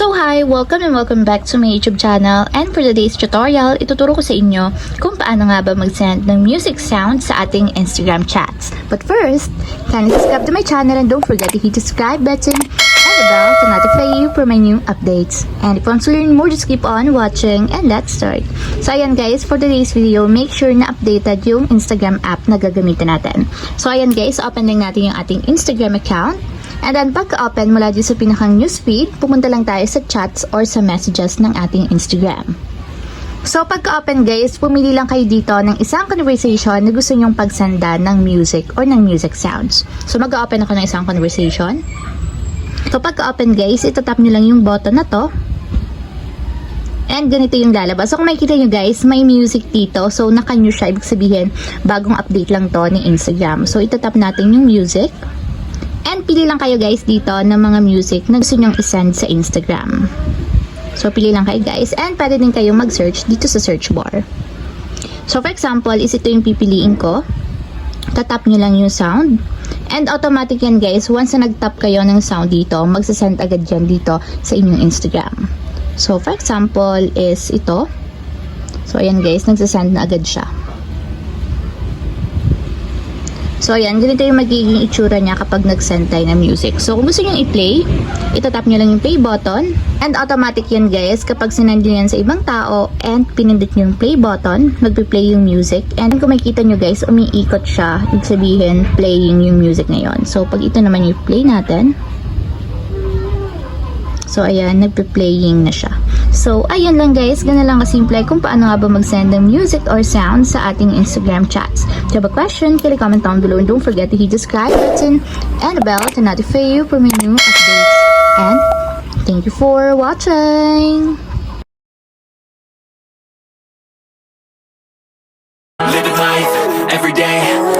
So hi! Welcome and welcome back to my YouTube channel, and for today's tutorial, ituturo ko sa inyo kung paano nga ba mag-send ng music sound sa ating Instagram chats. But first, kindly subscribe to my channel and don't forget to hit the subscribe button and the bell to notify you for my new updates. And if you want to learn more, just keep on watching and let's start. So ayan guys, for today's video, make sure na updated yung Instagram app na gagamitin natin. So ayan guys, open lang natin yung ating Instagram account. And then pagka-open mula dito sa pinakang newsfeed, pumunta lang tayo sa chats or sa messages ng ating Instagram. So pagka-open guys, pumili lang kayo dito ng isang conversation na gusto nyong pagsanda ng music or ng music sounds. So mag-open ako ng isang conversation. So pagka-open guys, itatap nyo lang yung button na to. And ganito yung lalabas. So kung makikita nyo guys, may music dito. So naka-new siya, ibig sabihin bagong update lang to ni Instagram. So itatap natin yung music. And pili lang kayo guys dito ng mga music na gusto nyong isend sa Instagram. So pili lang kayo guys. And pwede din kayong mag-search dito sa search bar. So for example, is ito yung pipiliin ko. Tatap nyo lang yung sound. And automatic yan guys, once na nag-tap kayo ng sound dito, magsasend agad yan dito sa inyong Instagram. So for example is ito. So ayan guys, nagsasend na agad siya. So ayan, ganito yung magiging itsura niya kapag nag-send tayo ng music. So kung gusto nyo i-play, itatap nyo lang yung play button. And automatic yan guys, kapag sinend nyo yan sa ibang tao and pinindot nyo yung play button, magpe-play yung music. And kung makikita nyo guys, umiikot siya, ibig sabihin playing yung music na yun. So pag ito naman yung play natin, so ayan, nagpe-playing na siya. So ayun lang guys, ganun lang kasimple kung paano nga ba mag-send ng music or sound sa ating Instagram chats. If you have a question, kindly comment down below and don't forget to hit the subscribe button and the bell to notify you for my new updates. And thank you for watching! Living life every day